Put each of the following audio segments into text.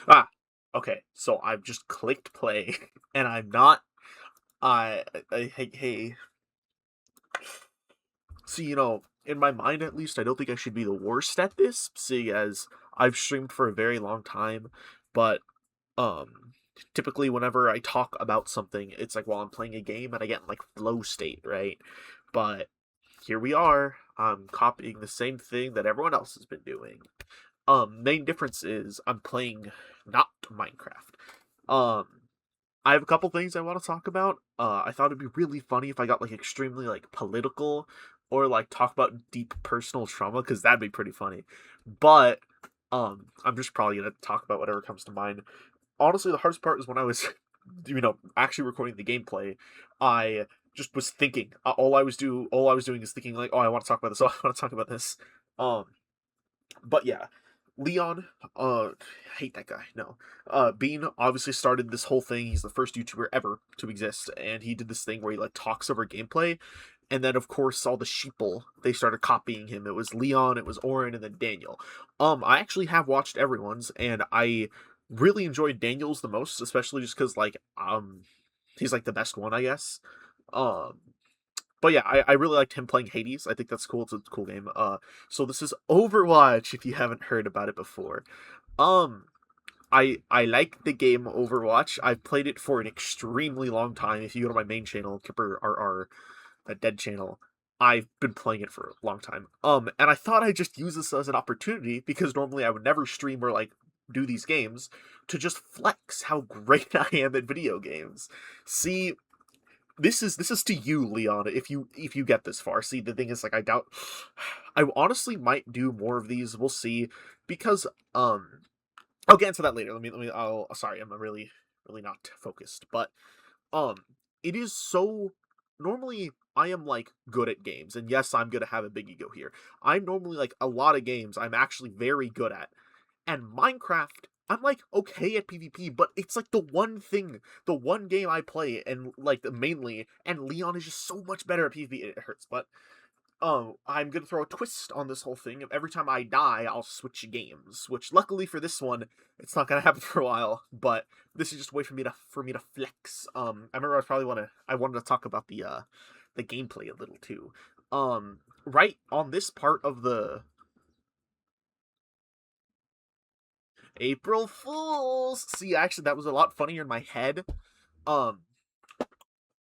Ah, okay. So I've just clicked play, and I'm not. Hey. So in my mind at least, I don't think I should be the worst at this, seeing as I've streamed for a very long time. But typically whenever I talk about something, it's like while I'm playing a game, and I get in like flow state, right? But here we are. I'm copying the same thing that everyone else has been doing. Main difference is I'm playing not Minecraft. Um, I have a couple things I want to talk about. I thought it'd be really funny if I got like extremely like political or like talk about deep personal trauma because that'd be pretty funny. But I'm just probably gonna talk about whatever comes to mind. Honestly, the hardest part is when I was, actually recording the gameplay. I just was thinking. All I was doing is thinking like, oh, I want to talk about this. Oh, I want to talk about this. Um, but yeah, Leon, I hate that guy. No, Bean obviously started this whole thing. He's the first YouTuber ever to exist, and he did this thing where he like talks over gameplay, and then of course all the sheeple they started copying him. It was Leon, it was Orin, and then Daniel. I actually have watched everyone's, and I really enjoyed Daniel's the most, especially just because he's like the best one, I guess. Um, but yeah, I really liked him playing Hades. I think that's cool. It's a cool game. So this is Overwatch. If you haven't heard about it before, um, I like the game Overwatch. I've played it for an extremely long time. If you go to my main channel, Kipper RR, a dead channel, I've been playing it for a long time. And I thought I'd just use this as an opportunity because normally I would never stream or like do these games to just flex how great I am at video games. See, this is to you, Leon, if you get this far. See, the thing is, like, I doubt. I honestly might do more of these. We'll see, because I'll get into that later. Let me. I'll sorry, I'm really not focused, but um, it is so. Normally, I am like good at games, and yes, I'm gonna have a big ego here. I'm normally like a lot of games. I'm actually very good at, and Minecraft, I'm like okay at PvP, but it's like the one thing, the one game I play, and like mainly, and Leon is just so much better at PvP. It hurts, but I'm gonna throw a twist on this whole thing. Every time I die, I'll switch games. Which, luckily for this one, it's not gonna happen for a while. But this is just a way for me to flex. I remember I wanted to talk about the gameplay a little too. Right on this part of the April Fools. See, actually, that was a lot funnier in my head. Um,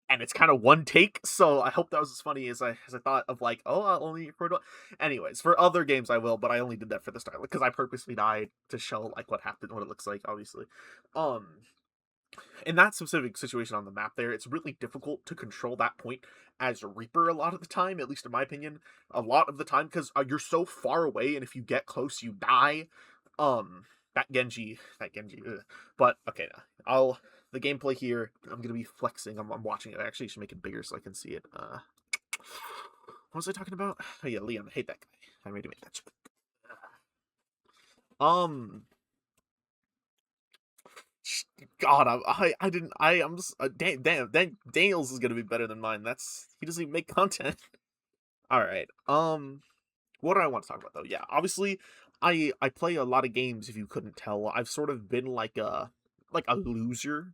and it's kind of one take, so I hope that was as funny as I thought of. Like, oh, I'll only record one. Anyways, for other games I will, but I only did that for this time because I purposely died to show like what happened, what it looks like. Obviously, um, in that specific situation on the map, there, it's really difficult to control that point as a Reaper a lot of the time, at least in my opinion, a lot of the time because you're so far away, and if you get close, you die. Um, that Genji. Ugh. But okay, I'll the gameplay here. I'm gonna be flexing. I'm watching it. I actually should make it bigger so I can see it. What was I talking about? Oh yeah, Leon. I hate that guy. I made him make that joke. Um, God, I didn't. I'm just Daniels is gonna be better than mine. He doesn't even make content. All right. What do I want to talk about though? Yeah, obviously, I play a lot of games. If you couldn't tell, I've sort of been like a loser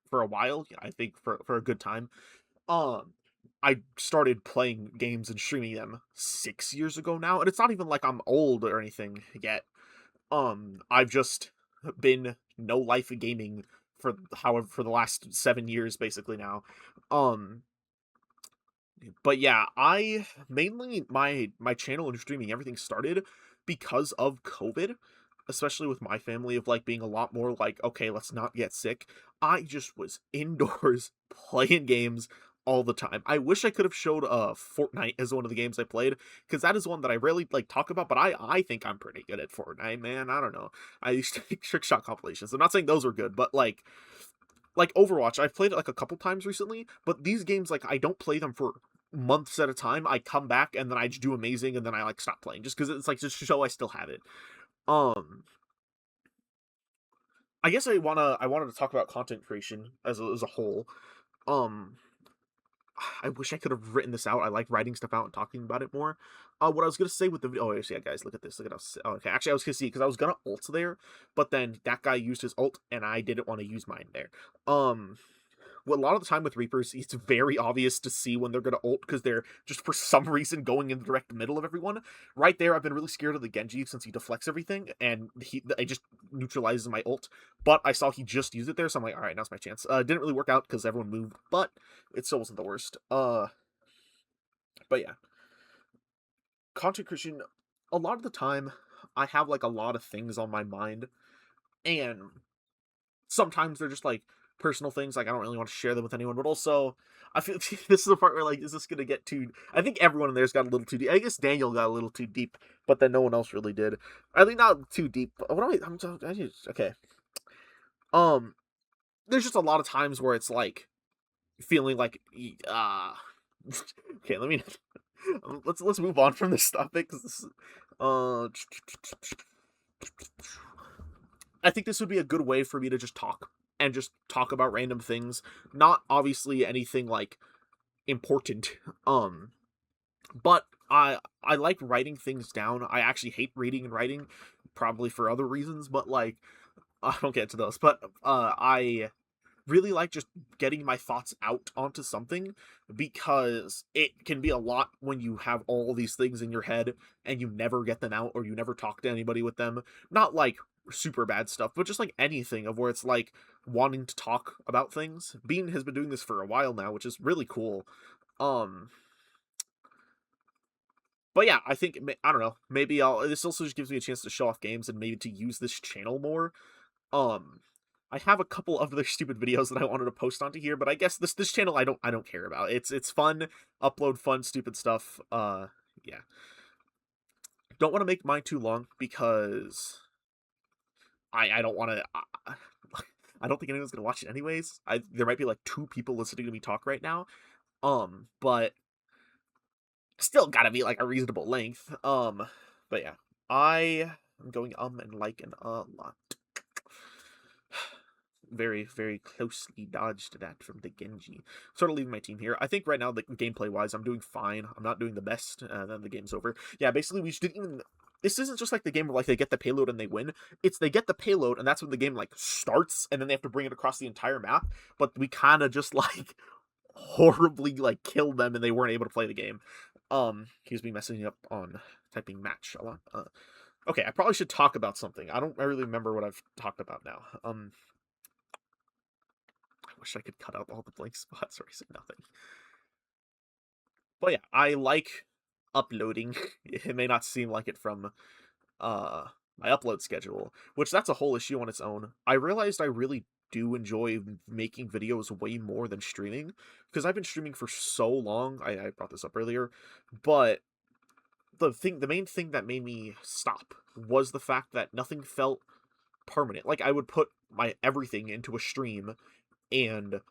for a while. I think for a good time. Um, I started playing games and streaming them 6 years ago now, and it's not even like I'm old or anything yet. I've just been no life gaming for the last 7 years basically now. Um, but yeah, I mainly my channel and streaming everything started because of COVID, especially with my family of like being a lot more like, okay, let's not get sick. I just was indoors playing games all the time. I wish I could have showed Fortnite as one of the games I played because that is one that I rarely like talk about, but I think I'm pretty good at Fortnite, man. I don't know. I used to make trick shot compilations. I'm not saying those were good, but like Overwatch, I've played it like a couple times recently, but these games, like, I don't play them for months at a time. I come back and then I just do amazing and then I like stop playing just because it's like just to show I still have it. Um, I guess I wanted to talk about content creation as a whole. Um, I wish I could have written this out. I like writing stuff out and talking about it more. What I was gonna say with the video. Oh, yeah, guys, look at this. Look at us. Oh, okay, actually, I was gonna see because I was gonna ult there, but then that guy used his ult, and I didn't want to use mine there. Well, a lot of the time with Reapers, it's very obvious to see when they're going to ult because they're just for some reason going in the direct middle of everyone. Right there, I've been really scared of the Genji since he deflects everything and I just neutralizes my ult. But I saw he just used it there, so I'm like, all right, now's my chance. Didn't really work out because everyone moved, but it still wasn't the worst. But yeah, content creation. A lot of the time, I have like a lot of things on my mind, and sometimes they're just like personal things, like I don't really want to share them with anyone, but also I feel this is the part where like, is this gonna get too, I think everyone in there's got a little too deep. I guess Daniel got a little too deep, but then no one else really did. I think not too deep. What am I just, okay. um there's just a lot of times where it's like feeling like okay, let me let's move on from this topic because this I think this would be a good way for me to just talk and just talk about random things. Not obviously anything like important. But I like writing things down. I actually hate reading and writing, probably for other reasons, but like I don't get to those. But I really like just getting my thoughts out onto something because it can be a lot when you have all these things in your head and you never get them out or you never talk to anybody with them. Not like super bad stuff, but just like anything of where it's like wanting to talk about things. Bean has been doing this for a while now, which is really cool. Um but yeah, I think I don't know. Maybe I'll. This also just gives me a chance to show off games and maybe to use this channel more. Um, I have a couple of other stupid videos that I wanted to post onto here, but I guess this channel I don't care about. It's fun, upload fun stupid stuff. Yeah. Don't want to make mine too long because I don't want to. I don't think anyone's gonna watch it anyways. There might be like 2 people listening to me talk right now. But still gotta be like a reasonable length. But yeah, I am going and like and a lot. Very, very closely dodged that from the Genji. Sort of leaving my team here. I think right now, the gameplay-wise, I'm doing fine. I'm not doing the best, then the game's over. Yeah, basically, we just didn't even... This isn't just like the game where, like, they get the payload and they win. It's they get the payload, and that's when the game, like, starts, and then they have to bring it across the entire map. But we kind of just, like, horribly, like, killed them, and they weren't able to play the game. He's been messing up on typing match a lot. Okay, I probably should talk about something. I don't really remember what I've talked about now. I wish I could cut out all the blank spots or say nothing. But yeah, I like uploading. It may not seem like it from my upload schedule, which that's a whole issue on its own. I realized I really do enjoy making videos way more than streaming because I've been streaming for so long. I brought this up earlier, but the main thing that made me stop was the fact that nothing felt permanent. Like I would put my everything into a stream and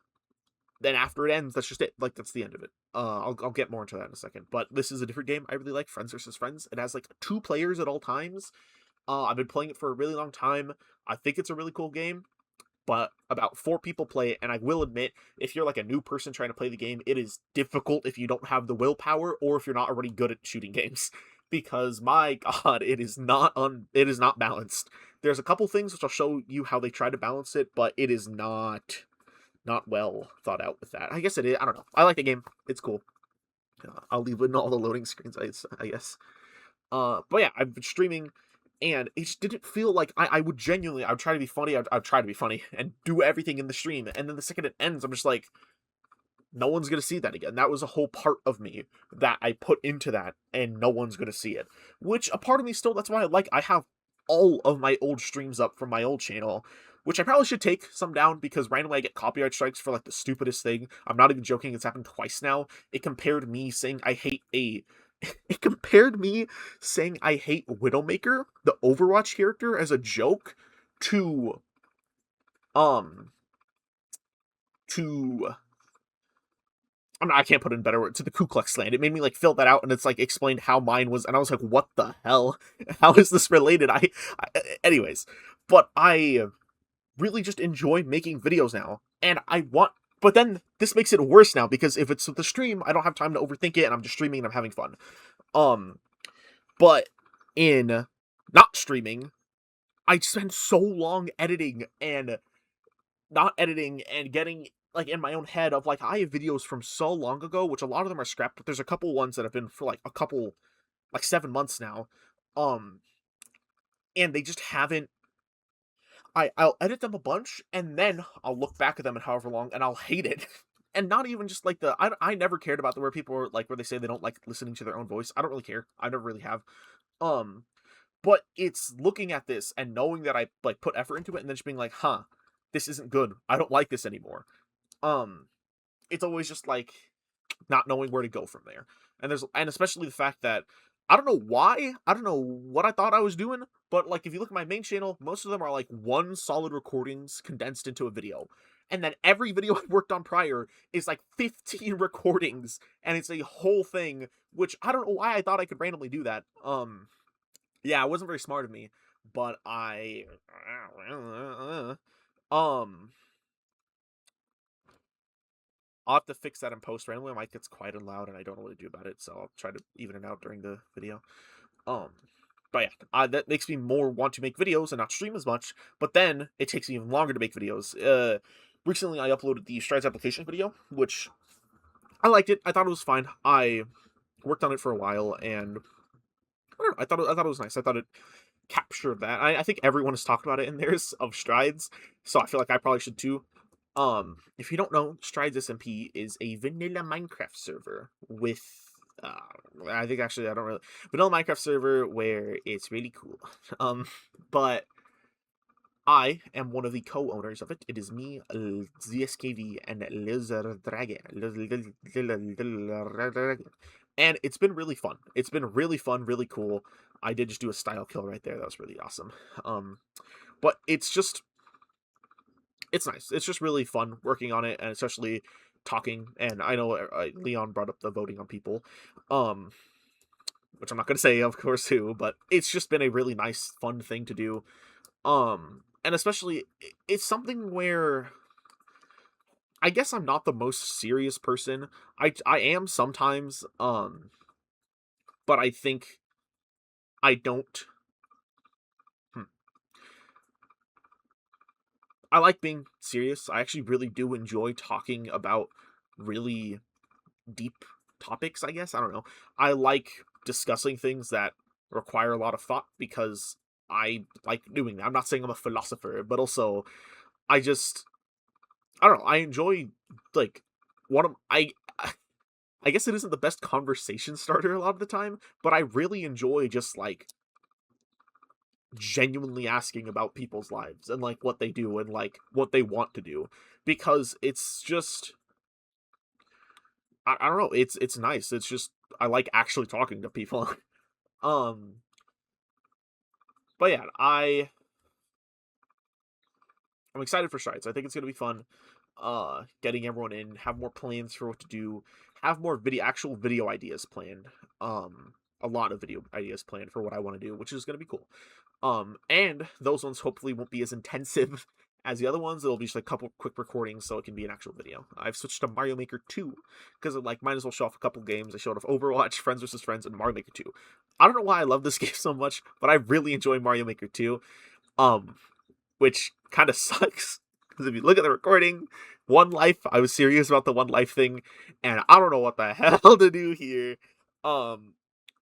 then after it ends, that's just it. Like that's the end of it. I'll get more into that in a second. But this is a different game I really like, Friends versus Friends. It has like 2 players at all times. I've been playing it for a really long time. I think it's a really cool game, but about 4 people play it, and I will admit, if you're like a new person trying to play the game, it is difficult if you don't have the willpower or if you're not already good at shooting games. Because my god, it is not balanced. There's a couple things which I'll show you how they try to balance it, but it is not well thought out with that. I guess it is. I don't know. I like the game. It's cool. I'll leave it in all the loading screens, I guess. But yeah, I've been streaming, and it just didn't feel like I would genuinely. I would try to be funny. I'd try to be funny and do everything in the stream, and then the second it ends, I'm just like, no one's gonna see that again. That was a whole part of me that I put into that, and no one's gonna see it. Which a part of me still. That's why I have all of my old streams up from my old channel, which I probably should take some down because randomly I get copyright strikes for like the stupidest thing. I'm not even joking. It's happened twice now. It compared me saying I hate it compared me saying I hate Widowmaker, the Overwatch character, as a joke to um to I can't put it in better words, to the Ku Klux Klan. It made me like fill that out, and it's like explained how mine was, and I was like, what the hell? How is this related? Anyways, but I really just enjoy making videos now, and I want But then this makes it worse now because if it's the stream, I don't have time to overthink it, and I'm just streaming and I'm having fun. Um, but in not streaming, I spend so long editing and not editing and getting like in my own head of like I have videos from so long ago, which a lot of them are scrapped, but there's a couple ones that have been for like a couple like 7 months now. Um, and they just haven't I'll edit them a bunch and then I'll look back at them in however long and I'll hate it. And not even just like I never cared about the where people are like where they say they don't like listening to their own voice. I don't really care. I never really have. Um, but it's looking at this and knowing that I like put effort into it and then just being like, huh, this isn't good. I don't like this anymore. Um, it's always just like not knowing where to go from there. And especially the fact that I don't know why, I don't know what I thought I was doing, but like if you look at my main channel, most of them are like one solid recordings condensed into a video. And then every video I worked on prior is like 15 recordings and it's a whole thing, which I don't know why I thought I could randomly do that. Yeah, it wasn't very smart of me, but um I'll have to fix that in post randomly. My mic gets quiet and loud, and I don't know what to do about it, so I'll try to even it out during the video. Um, but yeah, that makes me more want to make videos and not stream as much. But then it takes me even longer to make videos. Recently I uploaded the Strides application video, which I liked it. I thought it was fine. I worked on it for a while, and I don't know. I thought it was nice. I thought it captured that. I think everyone has talked about it in theirs of Strides, so I feel like I probably should too. If you don't know, Strides SMP is a vanilla Minecraft server with, I think actually I don't really, vanilla Minecraft server where it's really cool. But I am one of the co-owners of it. It is me, ZSKV, and Lizard Dragon. And it's been really fun. It's been really fun, really cool. I did just do a style kill right there. That was really awesome. But it's nice. It's just really fun working on it, and especially talking. And I know Leon brought up the voting on people, um, which I'm not gonna say, of course, who, but it's just been a really nice, fun thing to do. And especially it's something where I guess I'm not the most serious person. I am sometimes, but I think I don't. Hmm. I like being serious. I actually really do enjoy talking about really deep topics, I guess. I don't know. I like discussing things that require a lot of thought because I like doing that. I'm not saying I'm a philosopher, but also I just I don't know. I enjoy like one of I guess it isn't the best conversation starter a lot of the time, but I really enjoy just like genuinely asking about people's lives and like what they do and like what they want to do because it's just I don't know, it's nice. It's just I like actually talking to people. um but yeah, I'm excited for Strides. I think it's gonna be fun. Getting everyone in, have more plans for what to do, have more actual video ideas planned. A lot of video ideas planned for what I want to do, which is gonna be cool. And those ones hopefully won't be as intensive as the other ones. It'll be just like a couple quick recordings so it can be an actual video. I've switched to Mario Maker 2 because like might as well show off a couple games. I showed off Overwatch, Friends vs. Friends, and Mario Maker 2. I don't know why I love this game so much, but I really enjoy Mario Maker 2. Um, which kind of sucks because if you look at the recording, One Life, I was serious about the One Life thing, and I don't know what the hell to do here. Um,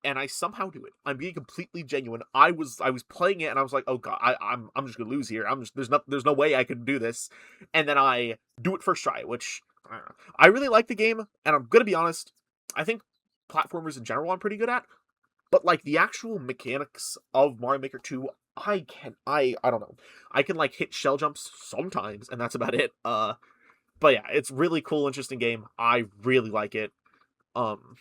and I somehow do it. I'm being completely genuine. I was playing it and I was like, oh god, I'm just gonna lose here. I'm just there's no way I can do this. And then I do it first try, which I really like the game, and I'm gonna be honest, I think platformers in general I'm pretty good at. But like the actual mechanics of Mario Maker 2, I don't know. I can like hit shell jumps sometimes, and that's about it. But yeah, it's really cool, interesting game. I really like it. Um,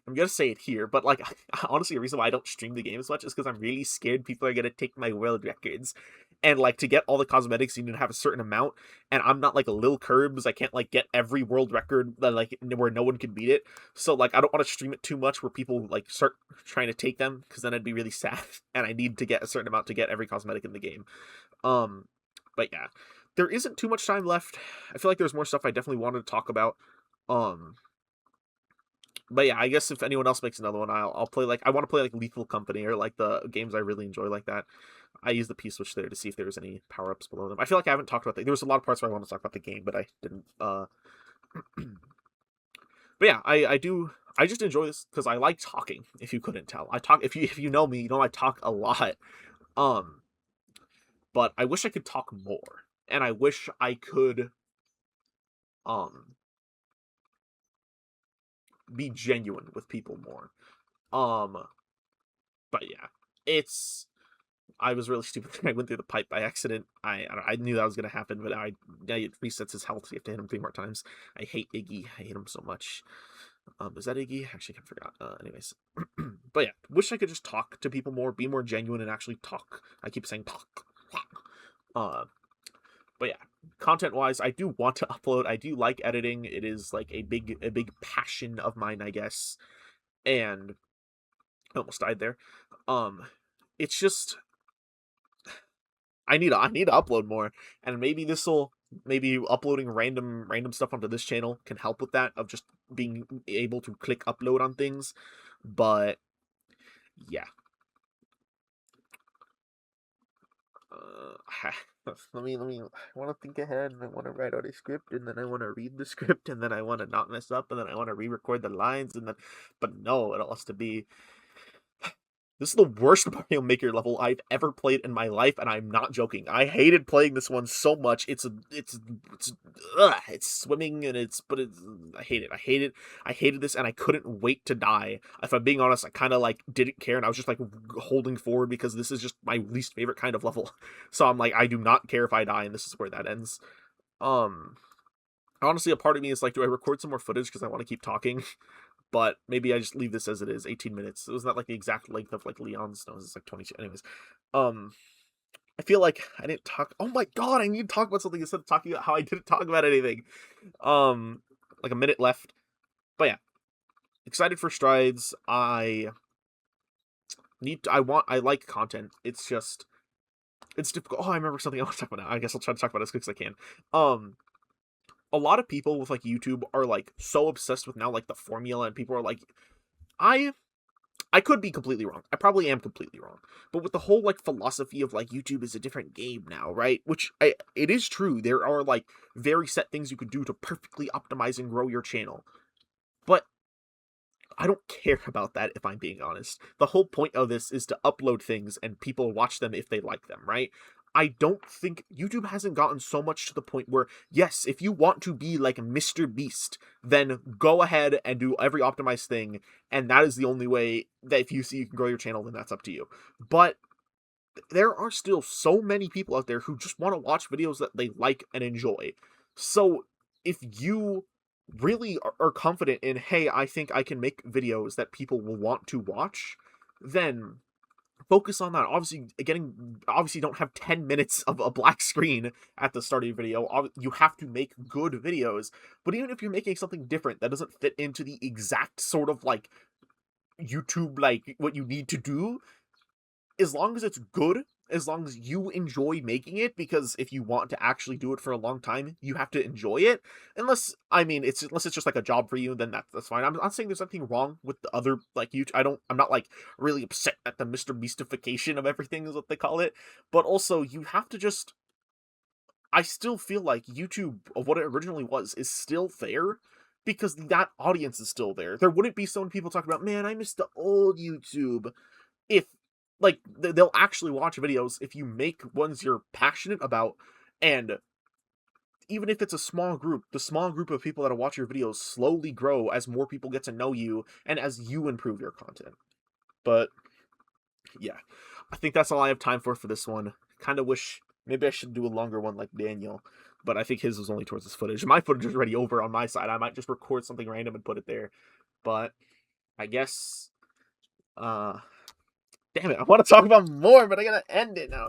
I'm gonna say it here, but like honestly, the reason why I don't stream the game as much is because I'm really scared people are gonna take my world records. And like to get all the cosmetics, you need to have a certain amount. And I'm not like a Lil Curbs. I can't like get every world record that like where no one can beat it. So like I don't want to stream it too much where people like start trying to take them because then I'd be really sad. And I need to get a certain amount to get every cosmetic in the game. Um, but yeah, there isn't too much time left. I feel like there's more stuff I definitely wanted to talk about. Um, but yeah, I guess if anyone else makes another one, I'll play like I want to play like Lethal Company or like the games I really enjoy like that. I used the P switch there to see if there was any power ups below them. I feel like I haven't talked about that. There was a lot of parts where I want to talk about the game, but I didn't. But yeah, I do. I just enjoy this because I like talking. If you couldn't tell, I talk. If you know me, you know I talk a lot. Um, but I wish I could talk more, and I wish I could um be genuine with people more. Um, but yeah, it's I was really stupid. I went through the pipe by accident. I knew that was gonna happen, but it resets his health. So you have to hit him 3 more times. I hate Iggy. I hate him so much. Is that Iggy? Actually, I forgot. Anyways, but yeah, wish I could just talk to people more, be more genuine, and actually talk. I keep saying talk. Uh, but yeah, content wise, I do want to upload. I do like editing. It is like a big passion of mine, I guess. And I almost died there. Um, it's just I need to upload more, and maybe uploading random stuff onto this channel can help with that of just being able to click upload on things. But yeah, let me. I want to think ahead, and I want to write out a script, and then I want to read the script, and then I want to not mess up, and then I want to re-record the lines, and then, but no, it all has to be. This is the worst Mario Maker level I've ever played in my life, and I'm not joking. I hated playing this one so much. It's swimming and it's I hate it. I hate it. I hated this, and I couldn't wait to die. If I'm being honest, I kind of like didn't care, and I was just like holding forward because this is just my least favorite kind of level. So I'm like, I do not care if I die, and this is where that ends. Um, Honestly, a part of me is like, do I record some more footage because I want to keep talking? But maybe I just leave this as it is, 18 minutes. It was not like the exact length of like Leon's nose. It's like 22. Anyways, um, I feel like I didn't talk. Oh my god, I need to talk about something instead of talking about how I didn't talk about anything. Um, like a minute left. But yeah, excited for Strides. I like content. It's just it's difficult. Oh, I remember something I want to talk about now. I guess I'll try to talk about it as quick as I can. A lot of people with like YouTube are like so obsessed with now like the formula, and people are like, I I could be completely wrong. I probably am completely wrong. But with the whole like philosophy of like YouTube is a different game now, right? It is true. There are like very set things you could do to perfectly optimize and grow your channel. But I don't care about that if I'm being honest. The whole point of this is to upload things and people watch them if they like them, right? I don't think YouTube hasn't gotten so much to the point where, yes, if you want to be like Mr. Beast, then go ahead and do every optimized thing, and that is the only way that if you see you can grow your channel, then that's up to you. But there are still so many people out there who just want to watch videos that they like and enjoy. So if you really are confident in, hey, I think I can make videos that people will want to watch, then focus on that. Obviously, you don't have 10 minutes of a black screen at the start of your video. You have to make good videos. But even if you're making something different that doesn't fit into the exact sort of like YouTube, like what you need to do, as long as it's good, as long as you enjoy making it, because if you want to actually do it for a long time, you have to enjoy it. Unless it's just like a job for you, then that's fine. I'm not saying there's anything wrong with the other like you. I'm not like really upset at the Mr. Beastification of everything is what they call it, but also you have to just. I still feel like YouTube of what it originally was is still there because that audience is still there. There wouldn't be so many people talking about, man, I miss the old YouTube if like they'll actually watch videos if you make ones you're passionate about, and even if it's a small group, the small group of people that watch your videos slowly grow as more people get to know you and as you improve your content. But yeah, I think that's all I have time for this one. Kind of wish maybe I should do a longer one like Daniel, but I think his was only towards his footage. My footage is already over on my side. I might just record something random and put it there. But I guess uh damn it, I want to talk about more, but I gotta end it now.